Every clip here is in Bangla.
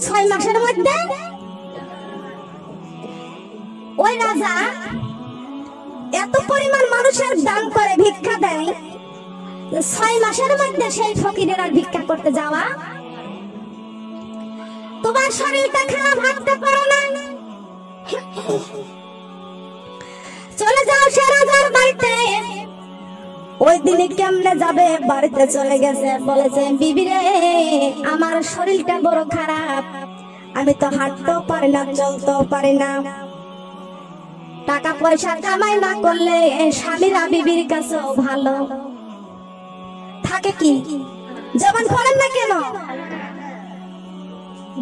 6 মাসের মধ্যে ওই রাজা এত পরিমাণ মানুষের দান করে ভিক্ষা দেয়, 6 মাসের মধ্যে সেই ফকিরের আর ভিক্ষা করতে যাওয়া। তোমার শরীরটা খারাপ, হাঁটতে পারো না, চলে যাও সে রাজার বাড়িতে। ওই দিনে কেমনে যাবে, বাড়িতে চলে গেছে, বলেছে বিবি রে আমার শরীরটা বড় খারাপ, আমি তো হাঁটতেও পারি না, চলতেও পারি না। টাকা পয়সা কামাই না করলে স্বামীরা বিবির কাছেও ভালো থাকে কি, যেমন করেন না কেন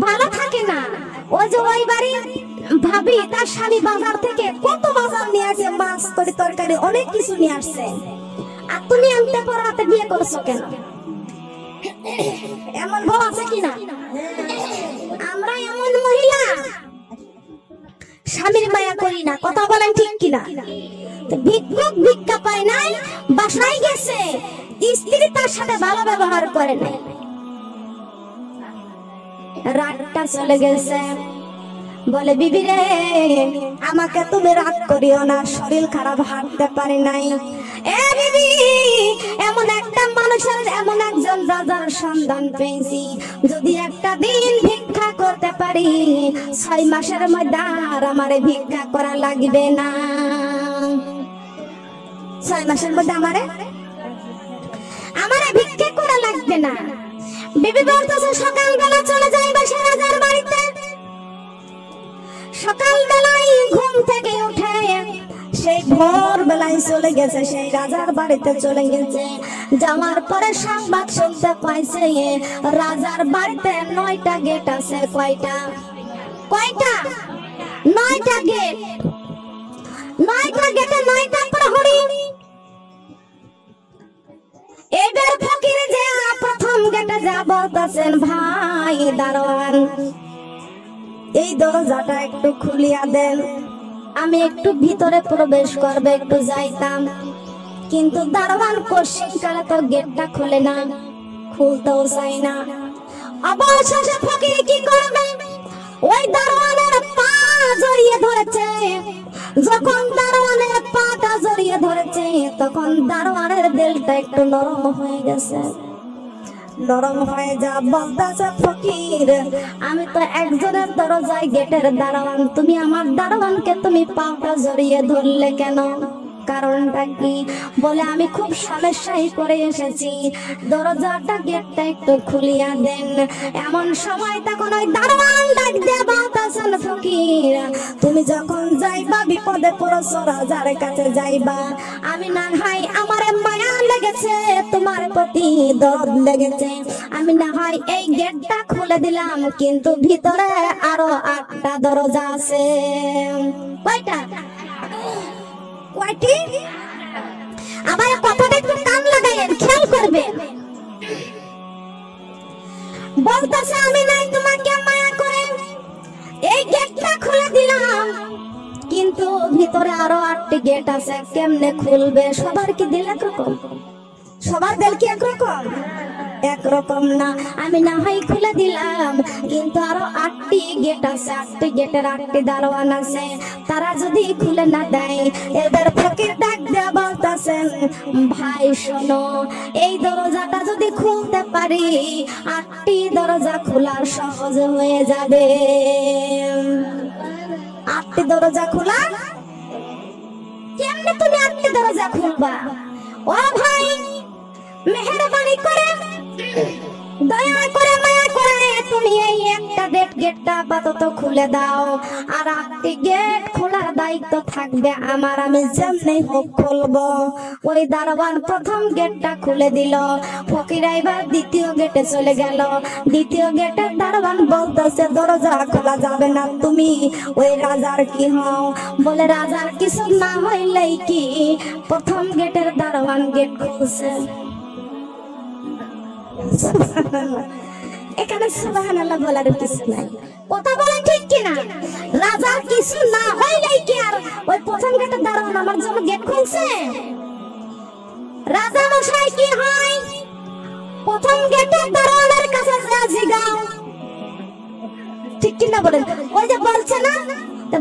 ভালো থাকে না। ওই যে ওই বাড়ি ভাবি তার স্বামী বাজার থেকে কত বাজার নিয়ে আসে, মাছ তরকারি অনেক কিছু নিয়ে আসছে, আর তুমি আনতে পড়াতে বিয়ে করছো কেন? এমন বউ আছে কিনা? আমরা এমন মহিলা স্বামীর মায়া করি না, কথা বলেন ঠিক কিনা? ভিক্ষুক ভিক্ষা পায় নাই, বাসায় গেছে, স্ত্রী তার সাথে ভালো ব্যবহার করে নাই, রাতটা চলে গেছে, বলে বিবি রে আমাকে তুমি রাগ করিও না, শরীর খারাপ, হাঁটতে পারি নাই। এ বিবি এমন একটা মানুষের, এমন একজন রাজার সন্ধান পেয়েছি, যদি একটা দিন ভিক্ষা করতে পারি 6 মাসের মধ্যে আর আমারে ভিক্ষা করা লাগবে না। 6 মাসের মধ্যে আমারে ভিক্ষা করা লাগবে না। বিবি বলতেছে সকালবেলা চলে যাইবা সে রাজার বাড়িতে। সকালবেলায় ঘুম থেকে উঠে সেই ভোর বেলায় চলে গেছে, সেই রাজার বাড়িতে চলে গেছে। যাওয়ার পরে সংবাদ শুনতে পাইছে রাজার বাড়িতে 9টা গেট আছে। কয়টা? 9টা গেট। 9টা গেটে 9টা প্রহরী। এবার ফকির যে প্রথম গেটে যাব বলতেছেন ভাই দারোয়ান এই দরজাটা একটু খুলিয়া দেন, আমি একটু ভিতরে প্রবেশ করবে, একটু যাইতাম। কিন্তু দারোয়ান কোশ্চিন কালে তো গেটটা খুলে না, খুলতেও চাই না। অবশেষে ফকির কি করবে, ওই দারোয়ানের পা জড়িয়ে ধরেছে। যখন দারোয়ানের পাটা জড়িয়ে ধরেছে তখন দারোয়ানের দিলটা একটু নরম হয়ে গেছে। নরম হয়ে যা বলতেছে ফকির আমি তো একজনের দরজায় গেটের দারোয়ান, তুমি আমার দারোয়ানকে তুমি পাটা জড়িয়ে ধরলে কেন? কারণটা কি? বলে আমি খুব সমস্যায় পড়ে এসেছি, দরজাটা গেটটা একটু খুলিয়া দেন। এমন সময় তখন ওই দারোয়ান ডাক দিয়ে বলতেছেন ফকির তুমি যখন যাইবা বিপদে পড়ছো রাজার কাছে যাইবা, আমি না হয় আমার মায়া লেগেছে, তোমার প্রতি দরদ লেগেছে, আমি না হয় এই গেটটা খুলে দিলাম, কিন্তু ভিতরে আরো 8টা দরজা আছে। কয়টা? কয়টি? আমার কথাটা একটু কান লাগাইয়েন, খেয়াল করবেন। বলতেছে আমি নাই তোমাকে মায়া করে এই গেটটা খুলে দিলাম, কিন্তু ভিতরে আরো 8টি গেট আছে, কেমনে খুলবে? সবার কি দিল একরকম? সবার দিল কি একরকম? একরকম না। আমি না হয় খুলে দিলাম, কিন্তু আরো 8টি গেট আছে, 8টি গেটের 8টি দারোয়ান আছে, তারা যদি খুলে না দেয় এদের ফকির ডাক দেয়া বলতেছেন ভাই শোনো এই দরজাটা যদি খুলতে পারি 8টি দরজা খোলার সহজ হয়ে যাবে। 8টি দরজা খোলা কেমনে? তুমি 8টি দরজা খুলবা? ও ভাই মেহেরবানি করে দয়া করে মায়া করে তুমি এই একটা গেটটা আপাতত খুলে দাও, আর 8টি গেট খোলার দায়িত্ব থাকবে আমার, আমি যেমনি হোক খুলবো। ওই দারোয়ান প্রথম গেটটা খুলে দিল, ফকির এবার দ্বিতীয় গেটে চলে গেল। দ্বিতীয় গেটের দারোয়ান বলতেছে দরজা খোলা যাবে না, তুমি ওই রাজার কি হও? বলে রাজার কিছু না হইলেই কি? প্রথম গেটের দারোয়ান গেট খুলছে। এখানে সুবহানাল্লাহ বলার কিছু নাই, কথা বলেন ঠিক কিনা? রাজার কিছু না হইলেই কি আর ওই প্রথম গেটের দারোয়ান আমার জন্য গেট খুলছে? রাজা মশাই কি হয় প্রথম গেটের দারোয়ানের কাছে জিজ্ঞাসা ঠিক কিনা বলেন? ওই যে বলছে না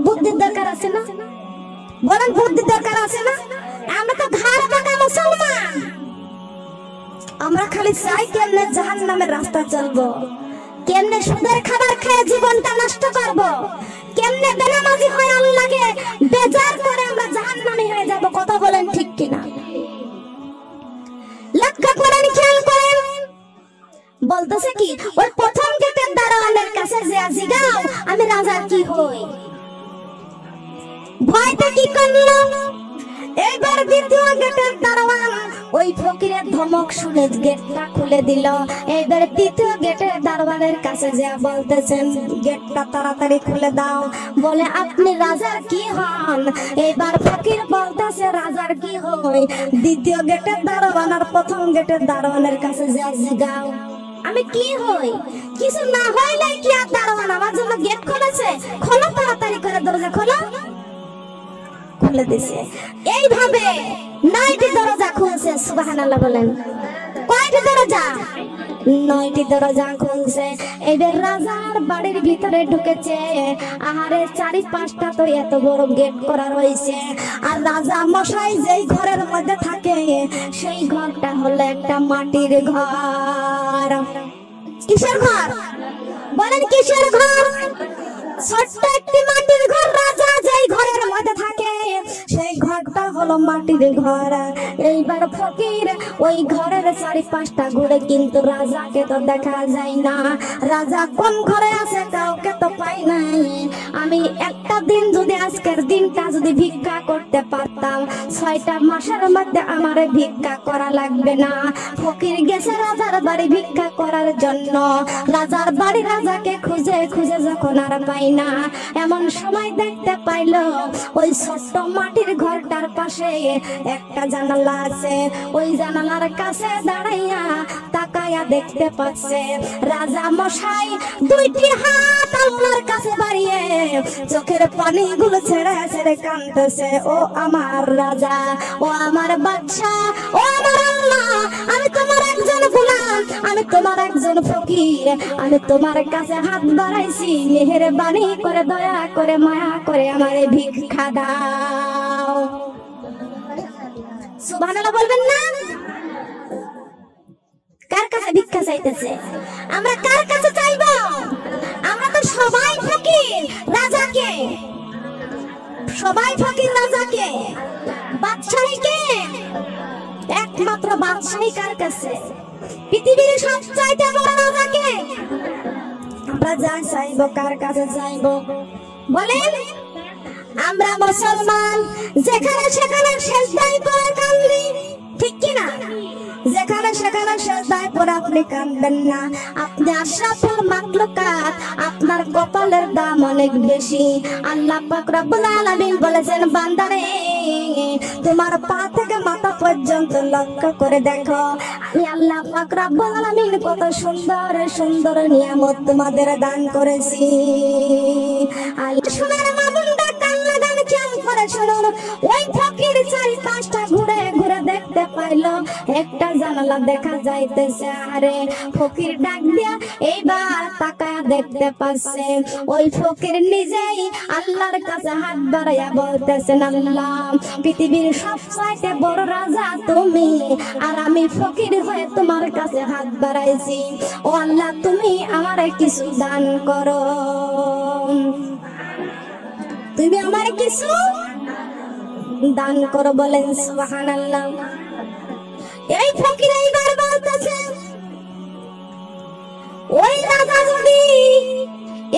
বুদ্ধির দরকার আছে না, বলেন বুদ্ধির দরকার আছে না? আমরা তো ঘাড় পাকা মুসলমান, আমরা খালি চাই কেমনে জাহান্নামের রাস্তা চলবো, কেমনে সুদের খাবার খেয়ে জীবনটা নষ্ট করব, কেমনে বেনামাজি হয়ে আল্লাহকে বেজার করে আমরা জাহান্নামী হয়ে যাব। কথা বলেন ঠিক কিনা? লক্ষ্য করেন, খেয়াল করেন, বলতেছে কি ওই প্রথম গেটের দারোয়ানের কাছে যে জিগাও আমি রাজার কি হই, ভয়টা কি করলো? এবার দ্বিতীয় গেটের দারোয়ান ওই ফকিরের ধমক শুনে গেটটা খুলে দিল। এবার তৃতীয় গেটের দারোয়ানের কাছে যা বলতেছেন গেটটা তাড়াতাড়ি খুলে দাও, বলে আপনি রাজার কি হন? এবার ফকির বলতেছে রাজার কি হই? দ্বিতীয় গেটের দারোয়ান আর প্রথম গেটের দারোয়ানের কাছে যা জিগাও আমি কি হই? কিছু না হইলে কি আর দারোয়ান আমার জন্য গেট খুলেছে? খোলো, তাড়াতাড়ি করে দরজা খোলো। খুলে দিছে। এইভাবে 9টি দরজা খুলছে। সুবহানাল্লাহ বলেন। কয়টি দরজা? 9টি দরজা খুলছে। এবার রাজার বাড়ির ভিতরে ঢুকেছে। আহারে 4-5টা তো এত বড় গেট করা রয়েছে। আর রাজা মশাই যেই ঘরের মধ্যে থাকে সেই ঘরটা হলো একটা মাটির ঘর। কিসের ঘর? বলেন কিসের ঘর? ছোট্ট একটি মাটির ঘর। রাজা যেই ঘরের মধ্যে থাকে সেই ঘরটা হলো মাটির ঘর। এইবার ফকির ওই ঘরের 4-5টা ঘুরে কিন্তু রাজাকে তো দেখা যায় না। রাজা কোন ঘরে আছে কাউকে তো পাই নাই। আমি একটা দিন যদি আজকের দিনটা যদি ভিক্ষা করতে পারতাম 6টা মাসের মধ্যে আমারে ভিক্ষা করা লাগবে না। ফকির গেছে রাজার বাড়ি ভিক্ষা করার জন্য। রাজার বাড়ি রাজাকে খুঁজে খুঁজে যখন আর পাই না, এমন সময় দেখতে পাইল ওই ছোট্ট মাটির ঘরটার পাশে একটা জানালা আছে। ওই জানালার কাছে দাঁড়াইয়া তাকায়া দেখতে পাচ্ছে রাজা মশাই 2টি হাত আল্লাহর কাছে বাড়িয়ে চোখের পানিগুলো ছেড়ে ছেড়ে কাঁদতেছে। ও আমার রাজা, ও আমার বাদশা, ও আমার আল্লাহ, আমি তোমার একজন গোলাম, আমি তোমার একজন ফকির, আমি তোমার কাছে হাত বাড়াইছি, মেহেরবানি করে দয়া করে মায়া করে আমারে ভিক্ষা দাও। সুবহানাল্লাহ বলবেন না? কার কাছে ভিক্ষা চাইতেছে? আমরা কার কাছে চাইবো? আমরা তো সবাই ফকির রাজাকে, সবাই ফকির রাজাকে। বাদশাহীকে, একমাত্র বাদশাহী কার কাছে? পৃথিবীর সবচাইতে বড় রাজাকে। আমরা যা চাইবো কার কাছে চাইবো বলেন? আমরা মুসলমান যেখানে সেখানে সেজদায় পড়ে কান্দি, ঠিক কি না? যেখানে সেখানে সেজদায় পড়ে আপনি কাঁদবেন না। আপনি আশরাফুল মাখলুকাত, আপনার কপালের দাম অনেক বেশি। আল্লাহ পাক রব্বুল আলামিন বলেছেন বান্দারে তোমার পা থেকে মাথা পর্যন্ত লক্ষ্য করে দেখো, আমি আল্লাহ পাক রব্বুল আলামিন কত সুন্দর সুন্দর নিয়ামত তোমাদের দান করেছি। আল্লাহ সোনার মামুনটা কান্না গান খেয়াল করে শুনুন। ওই ফকির 4-5টা ঘুরে ঘুরে দেখতে পাইলো একটা জানালা দেখা যাইতেছে। আরে ফকির ডাক দিয়া এইবার তাকায়া দেখতে পাচ্ছে ওই ফকির নিজেই আল্লাহর কাছে হাত বাড়াইয়া বলতেছেন আল্লাহ পৃথিবীর সবচাইতে বড় রাজা তুমি, আর আমি ফকির হয়ে তোমার কাছে হাত বাড়াইছি। ও আল্লাহ তুমি আমারে কিছু দান করো, তুমি আমারে কিছু দান করো। বলেন সুবহানাল্লাহ। এই ফকির এইবার বলতেছে ওই রাজা যদি,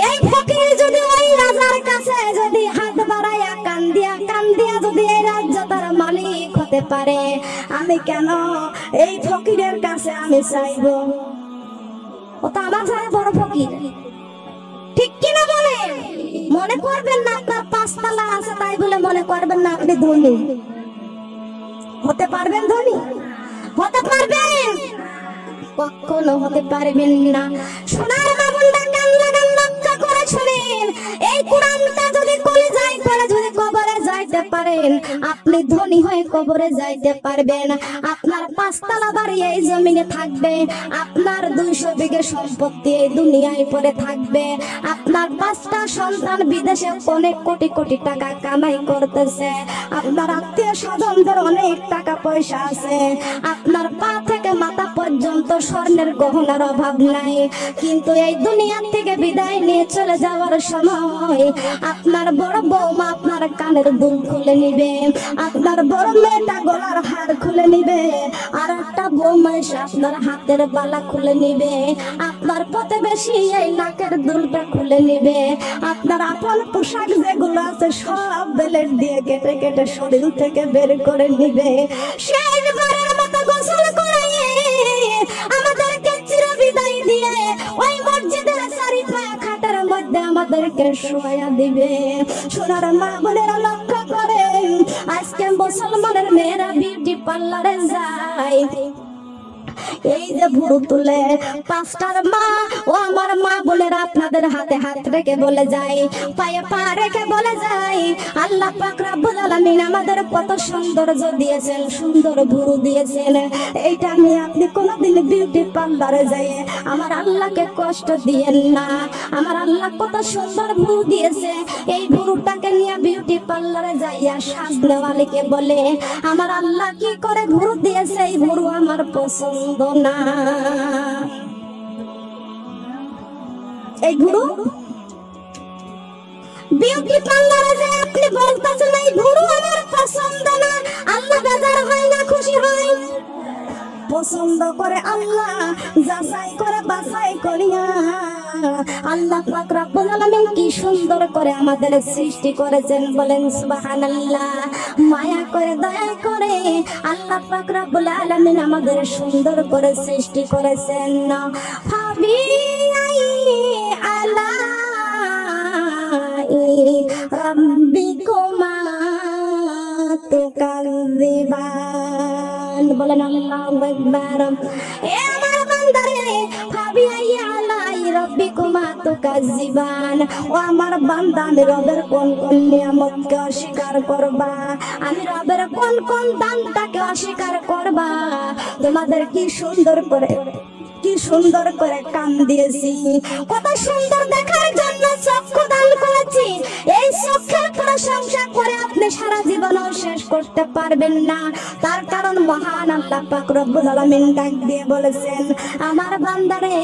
এই ফকির যদি ওই রাজার কাছে যদি হাত বাড়াইয়া কান্দিয়া কান্দিয়া যদি এই রাজ্য তার মালিক হতে পারে, আমি কেন এই ফকিরের কাছে আমি চাইবো? ও তো আমার চাই বড় ফকির, ঠিক কিনা বলেন? মনে করবেন না আপনার 5 তলা আছে তাই বলে মনে করবেন না আপনি ধনী হতে পারবেন। ধনী হতে পারবেন? কখনো হতে পারবেন না। সোনার মামুনটা কান্না গান লক্ষ্য করে শুনেন। এই কোরআনটা যদি কলিজায় পড়ে যদি কবরে যাইতে পারেন, আপনি ধনী হয়ে কবরে যাইতে পারবেন। আপনার 5 তলা বাড়ি এই জমিনে থাকবে, আপনার 200 বিঘা সম্পত্তি এই দুনিয়ায় পড়ে থাকবে, আপনার 5টা সন্তান বিদেশে অনেক কোটি কোটি টাকা কামাই করতেছে, আপনার আত্মীয় স্বজনদের অনেক টাকা পয়সা আছে, আপনার পা থেকে মাথা পর্যন্ত স্বর্ণের গহনার অভাব নাই। কিন্তু এই দুনিয়া থেকে বিদায় নিয়ে চলে যাওয়ার সময় আপনার বড় বৌমা আপনার কানের দুল খুলে নিবে, আপনার বড় মেয়েটা গলার হার খুলে নিবে, আর একটা বৌমা এসে আপনার হাতের বালা খুলে নিবে, আপনার প্রতিবেশী এই নাকের দুলটা খুলে নিবে, আপনার আপন পোশাক যেগুলো আছে সব বেলেট দিয়ে কেটে কেটে শরীর থেকে বের করে নিবে। শেষবারের মতো গোসল করে আমাদেরকে চিরবিদায় দিয়ে ওই মসজিদের শরীফে খাটের মধ্যে আমাদেরকে শোয়া দিবে। সোনার মা বোনেরা লক্ষ্য করে, আজকে মুসলমানের মেয়েরা বিউটি পার্লারে যায়, এই যে ভুরু তুলে 5টার মা ও আমার মা বোনেরা আপনাদের হাতে হাত রেখে বলে যায়, পায়ে পা রেখে বলে যায়, আল্লাহ পাক রব্বুল আলামিন আমাদের কত সৌন্দর্য দিয়েছেন, সুন্দর ভুরু দিয়েছেন, এইটা নিয়ে আপনি কোনোদিন বিউটি পার্লারে যায় আমার আল্লাহকে কষ্ট দিয়েন না। আমার আল্লাহ কত সুন্দর ভুরু দিয়েছে, এই ভুরুটাকে নিয়ে বিউটি পার্লারে যাইয়া সাজনেওয়ালিকে বলে, আমার আল্লাহ কি করে ভুরু দিয়েছে, এই ভুরু আমার পছন্দ না। এই ভুরু বিউটি পার্লারে যে আপনি বলতেছেন এই ভুরু আমার পছন্দ না, আল্লাহ বেজার হয় না, খুশি হয়? পছন্দ করে আল্লাহ, যাচাই করে বাছাই করিয়া আল্লাহ পাক রব্বুল আলামিন কি সুন্দর করে আমাদের সৃষ্টি করেছেন, বলেন সুবহানাল্লাহ। মায়া করে দয়া করে আল্লাহ পাক রব্বুল আলামিন আমাদের সুন্দর করে সৃষ্টি করেছেন। হাবি আলা রাব্বিকুমা তুকাযিবান, বলেন আল্লাহু আকবার। এ আমার বান্দারে, হাবি আলা রাব্বিকুমা তুকাযিবান, ও আমার বান্দা, আমি রবের কোন কোন নিয়ামতকে অস্বীকার করবা, আমি রবের কোন কোন দানটাকে অস্বীকার করবা? তোমাদের কি সুন্দর করে কান দিয়েছি, কত সুন্দর দেখার জন্য চক্ষু দান করেছি, এই চক্ষের প্রশংসা করে আপনি সারা জীবনও শেষ করতে পারবেন না। তার কারণ মহান আল্লাহ পাক রব্বুল আলামিন ডাক দিয়ে বলেছেন, আমার বান্দারে,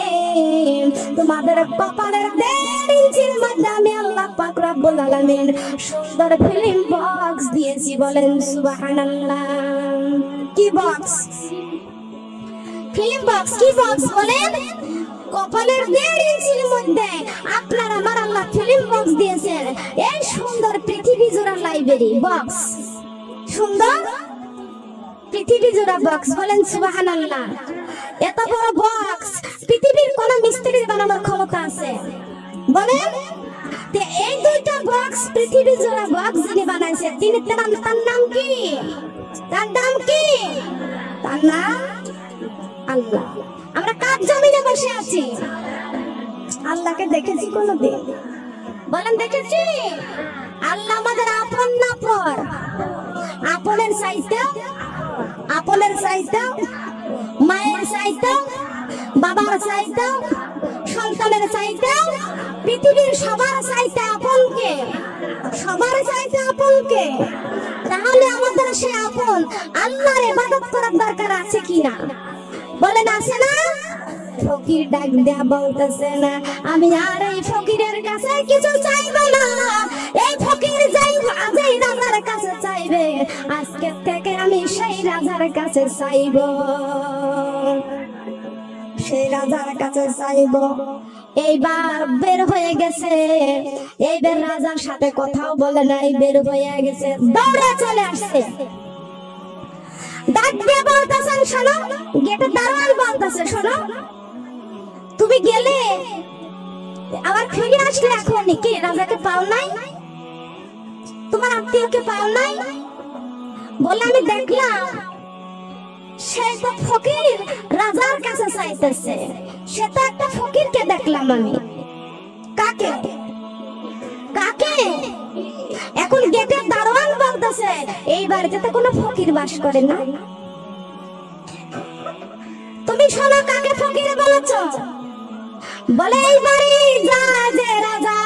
তোমাদের কপালের 1.5 ইঞ্চির মধ্যে আমি আল্লাহ পাক রব্বুল আলামিন সুন্দর ফিল্ম বক্স দিয়েছি, বলেন সুবহানাল্লাহ। কি বক্স? Film box. কি বক্স বলেন? কপালের 1.5 ইঞ্চির মধ্যে আপনার আমার আল্লাহ ফিল্ম বক্স দিয়েছেন, এই সুন্দর পৃথিবী জোড়া লাইব্রেরি বক্স, সুন্দর পৃথিবী জোড়া বক্স, বলেন সুবহানাল্লাহ। এত বড় বক্স পৃথিবীর কোন মিস্ত্রির বানানোর ক্ষমতা আছে বলেন? এই দুইটা বক্স পৃথিবী জোড়া বক্স যিনি বানাইছে তিনি, তার নাম কি? তার নাম কি? তার নাম আল্লাহ। আমরা কার জমিনে বসে আছি? আল্লাহকে দেখেছি কোনদিন? বলেন দেখেছি? আল্লাহ আমাদের আপন না পর? আপনের চাইতেও মায়ের চাইতেও বাবার চাইতেও সন্তানের চাইতেও পৃথিবীর সবার চাইতে আপনকে, সবার চাইতে আপনকে। তাহলে আমাদের সে আপন আল্লাহর ইবাদত করার দরকার আছে কিনা? বলেন আছে না? ফকির ডাক দেয়া বলতেছে না, আমি আর এই ফকিরের কাছে কিছু চাইবো না, এই ফকির যেই রাজার কাছে চাইবে আজকে থেকে আমি সেই রাজার কাছে চাইব, সেই রাজার কাছে চাইব। এইবার বের হয়ে গেছে, এইবার রাজার সাথে কথাও বলে নাই, বের হয়ে গেছে, দৌড়ে চলে আসছে। ডাক দিয়ে বলতেছেন, শোনো, গেটে দারোয়ান বলতেছে, শোনো, তুমি গেলে আবার ফিরে আসলে এখনই কি রাজাকে পাও নাই? তোমার আত্মীয়কে পাও নাই? বলে আমি দেখলাম সে তো ফকির রাজার কাছে চাইতেছে, সে তো একটা ফকিরকে দেখলাম আমি। কাকে? কাকে? এখন গেটের দারোয়ান বলতেছে বলতেছে এই বাড়িতে তো কোনো ফকির বাস করে না। তুমি শোনো কাকে ফকির বলেছো? বলে এই বাড়ি যা যে রাজা,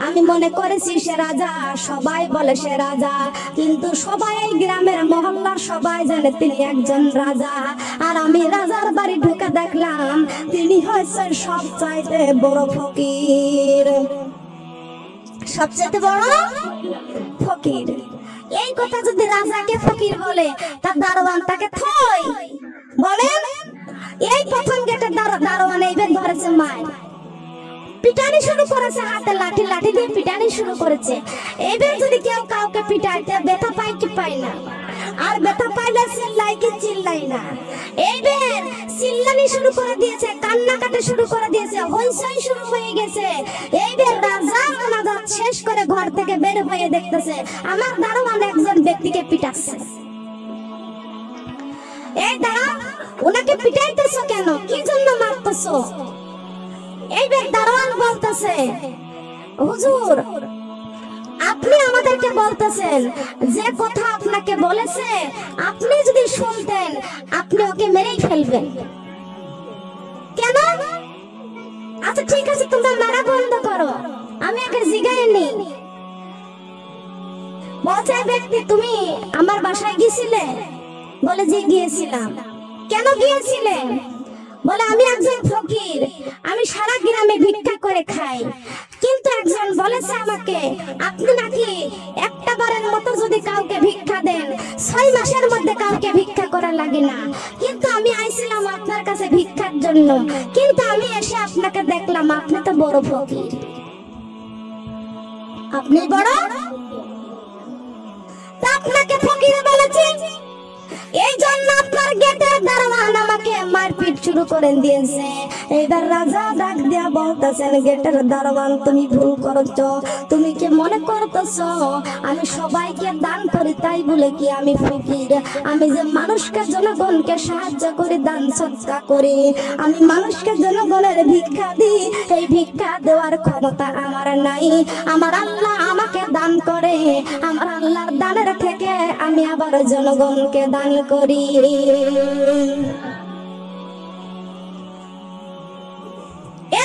আমি মনে করেছি সে রাজা, সবাই বলে সে রাজা, কিন্তু সবাই গ্রামের মহল্লার সবাই জানে তিনি একজন রাজা। আর আমি রাজার বাড়ি ঢুকে দেখলাম তিনি হচ্ছেন সবচাইতে বড় ফকির, সবচাইতে বড় ফকির। এই কথা যদি রাজাকে ফকির বলে, তার দারোয়ান তাকে থই বলেন। এই প্রথম গেটের দারোয়ান এইবার ধরেছে মায়, পিটানি শুরু করেছে, হাতে লাঠি লাঠি দিয়ে পিটানি শুরু করেছে। এইবার যদি কেউ কাউকে পিটাইতে ব্যথা পায় কি পায় না, আর ব্যথা পাইলে চিল্লাই কি চিল্লাই না। এইবার চিল্লানি শুরু করে দিয়েছে, কান্নাকাটি শুরু করে দিয়েছে, হইচই শুরু হয়ে গেছে। এইবার রাজা নাজাত শেষ করে ঘর থেকে বের হয়ে দেখতেছে আমার দারোয়ান একজন ব্যক্তিকে পিটাচ্ছে। এই দাঁড়া, ওনাকে পিটাইতেছো কেন, কি জন্য মারতেছো? এইবার দারোয়ান বলতেছে হুজুর আপনি আমাদেরকে বলতেছেন যে কথা আপনাকে বলেছে, আপনি যদি শুনতেন আপনি ওকে মেরেই ফেলবেন। কেন? আচ্ছা ঠিক আছে, তোমরা মারা বন্ধ করো, আমি ওকে জিগাই নেই। বলছে ব্যক্তি তুমি আমার বাসায় গিয়েছিলে? বলে যে গিয়েছিলাম। কেন গিয়েছিলেন? বলে আমি একজন ফকির, আমি সারা গ্রামে ভিক্ষা করে খাই, কিন্তু একজন বলেছে আমাকে আপনি নাকি একটা বারের মতো যদি কাউকে ভিক্ষা দেন 6 মাসের মধ্যে কাউকে ভিক্ষা করা লাগে না। কিন্তু আমি আইছিলাম আপনার কাছে ভিক্ষার জন্য, কিন্তু আমি এসে আপনাকে দেখলাম আপনি তো বড় ফকির। আপনি বড়, তা আপনাকে ফকির বলেছেন, এই জন্য আপনার গেটের দারোয়ান আমাকে মারপিট শুরু করে দিয়েছে। এইবার রাজা ডাক দিয়া বলতেছেন গেটের দারোয়ান তুমি ভুল করছো, তুমি কি মনে করতেছো আমি সবাইকে দান করি তাই বলে কি আমি ফকির? আমি যে মানুষকে জনগণকে সাহায্য করি, দান সৎকার করি, আমি মানুষকে জনগণের ভিক্ষা দিই, এই ভিক্ষা দেওয়ার ক্ষমতা আমার নাই। আমার আল্লাহ আমাকে দান করে, আমার আল্লাহর দানের থেকে আমি আবার জনগণকে দান করি।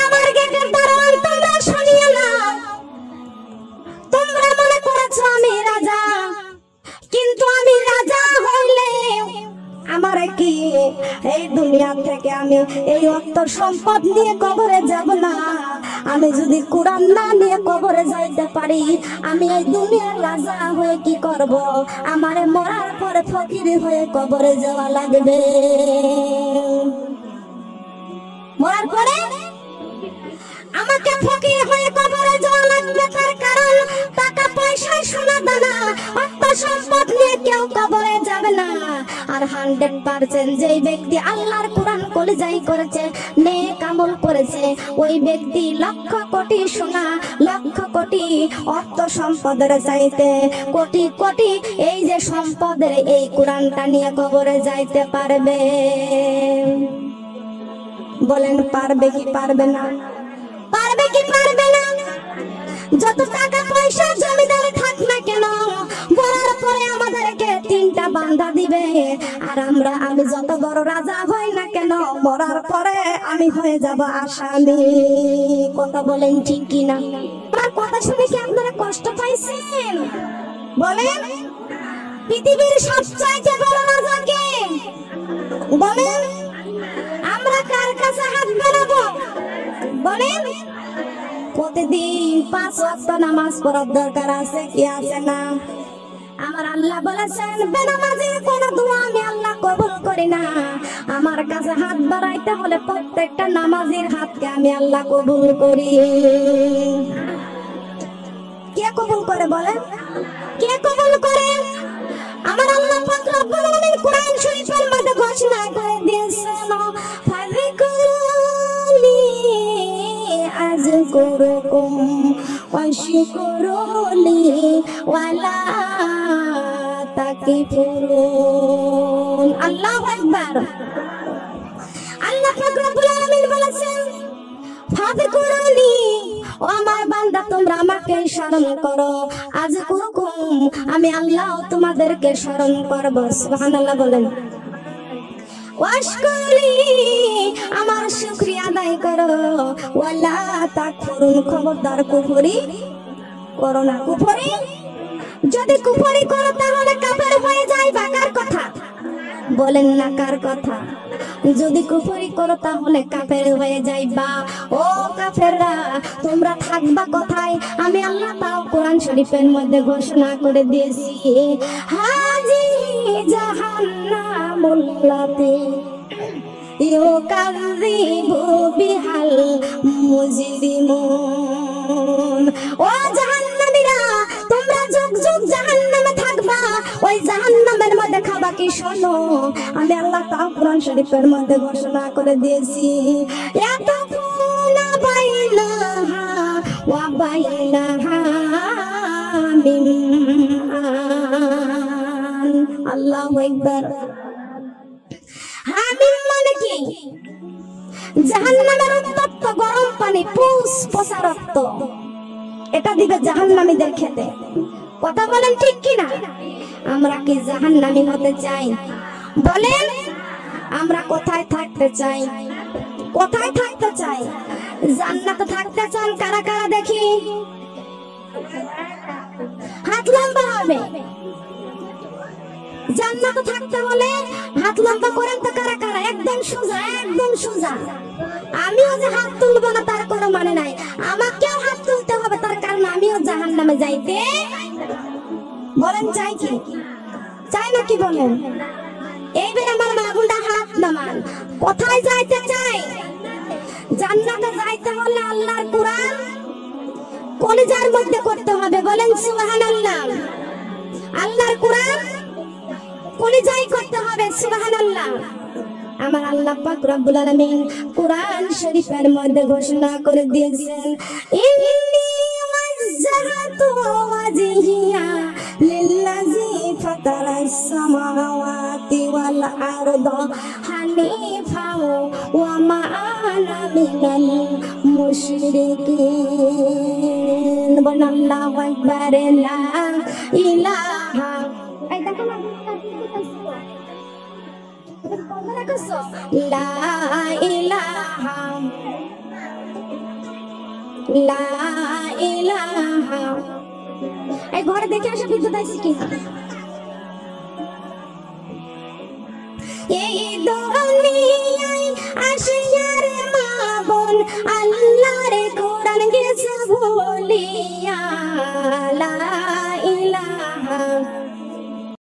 আমার গেটের দারোয়ান তোমরা শুনিও না, তোমরা মনে করেছো আমি রাজা, কিন্তু আমি রাজা হইলে আমার কি এই দুনিয়া থেকে আমি এই অর্থ সম্পদ নিয়ে কবরে যাব না। আমি যদি কোরআন না নিয়ে কবরে যাইতে পারি, আমি এই দুনিয়ার রাজা হয়ে কি করব? আমারে মরার পরে ফকির হয়ে কবরে যাওয়া লাগবে। মরার পরে আমাকে ফকির হয়ে কবরে যাওয়া লাগবে, তার কারণ টাকা পয়সা সোনা দানা অর্থ সম্পদ নিয়ে কেউ কবরে যাবে না। আর 100% যেই ব্যক্তি আল্লাহর কোরআন কলিজাই করেছে, নেক আমল করেছে, ওই ব্যক্তি লক্ষ কোটি সোনা লক্ষ কোটি অর্থ সম্পদের চাইতে কোটি কোটি এই যে সম্পদের এই কোরআনটা নিয়ে কবরে যাইতে পারবে। বলেন পারবে কি পারবে না? পারবে কি পারবে না? যত টাকা পয়সা জমিদারি থাক না কেন, মরার পরে আমাদেরকে 3টা বান্ধা দিবে। আর আমি যত বড় রাজা হই না কেন, মরার পরে আমি হয়ে যাব আসামি। কথা বলেন ঠিক কিনা? আমার কথা শুনে কি আপনারা কষ্ট পাইছেন? বলেন পৃথিবীর সবচাইতে বড় রাজা কে? বলেন আমরা কার কাছে হাত বাড়াবো? বলেন প্রতিদিন 5 ওয়াক্ত নামাজ পড়ার দরকার আছে কি আছে না? আমার আল্লাহ বলেছেন বেনামাজির কোন দোয়া আমি আল্লাহ কবুল করি না। আমার কাছে হাত বাড়াইতে হলে প্রত্যেকটা নামাজির হাতকে আমি আল্লাহ কবুল করি। কে কবুল করে বলেন? কে কবুল করে? আমার আল্লাহ পাক রব্বুল আলামিন কোরআন শরীফের মধ্যে ঘোষণা করে দিয়েছেন ফাযকুরুনি আযকুরুকুম ওয়াশকুরুলি ওয়ালা তাকফুরুন। আল্লাহু আকবার। আল্লাহ পাক রব্বুল আলামিন বলেছেন ফাযকুরুনি, ও আমার বান্দা তোমরা আমাকে স্মরণ করো, আজ কুরকুম আমি আল্লাহ তোমাদেরকে স্মরণ করব। সুবহানাল্লাহ বলেন। ওয়াশকুরি আমার শুকরিয়া আদায় করো, ওয়ালা তাকফুরুন খবরদার কুফরি করো না। কুফরি যদি কুফরি করো তাহলে কাফের হয়ে যায়। কার কথা বলেন না, কার কথা? যদি কুফরি করো তাহলে কাফের হয়ে যাইবা। ও কাফেররা তোমরা থাকবা কোথায়? আমি আল্লাহ তাও কোরআন শরীফের মধ্যে ঘোষণা করে দিয়েছি, হাজি জাহান্নামুল লাতী ইউকাযযিবু বিহাল মুজরিমুন। ও জাহান্নামীরা তোমরা যুগ যুগ জাহান্নামে থাকবা, ওই জাহান্নামের মধ্যে খাবা কি? শোনো, আমি আল্লাহ তাআলা কোরআন শরীফের মধ্যে ঘোষণা করে দিয়েছি, ইয়াতাফুনা বাইনাহা ওয়া বাইনাহা মিমান। আল্লাহু আকবার। হামিম মানে কি? জাহান্নামের উত্তপ্ত গরম পানি, পুষ পচা রক্ত, এটা দিবে জাহান্নামীদের খেতে। কথা বলেন ঠিক কিনা? আমরা কি জাহান্নামী হতে চাই? বলেন আমরা কোথায় থাকতে চাই? কোথায় থাকতে চাই? জান্নাতে থাকতে চান কারা কারা দেখি? হাত লম্বা হবে। জান্নাতে থাকতে হলে হাত লম্বা করেন তো কারা কারা? একদম সোজা, একদম সোজা। আমিও যে হাত তুলবো না তার কোনো মানে নাই, আমাকেও হাত তুলতে হবে, তার কারণ আমিও জাহান্নামে যাইতে। বলেন চাই কি? চাই না কি বলেন? এইবার আমার বাবুটা হাত নামান। কোথায় যাইতে চাই? জান্নাতে যাইতে হলে আল্লাহর কোরআন কলিজার মধ্যে করতে হবে। বলেন সুবহানাল্লাহ। আল্লাহর কোরআন কলিজায় করতে হবে। সুবহানাল্লাহ। আমার আল্লাহ পাক রব্বুল আলামিন কোরআন শরীফের মধ্যে ঘোষণা করে দিয়েছেন, ইন্নী ওয়াজ্জাহতু ওয়াজহিয়া লিল্লাযী ফাতারাস সামাওয়াতি ওয়াল আরদা হানিফাও ওয়া মা আনা মিনাল মুশরিকিন। বলেন আল্লাহু আকবার। লা ইলাহা। এই দেখো না, লা ইলাহা লা ইলাহা। এই ঘরে দেখে আসো বিদ্যুৎ আছে কি? এই দুনিয়ায় আসিয়ার মা বোন আল্লাহর কোরআন গেছে ভুলিয়া। লা ইলাহা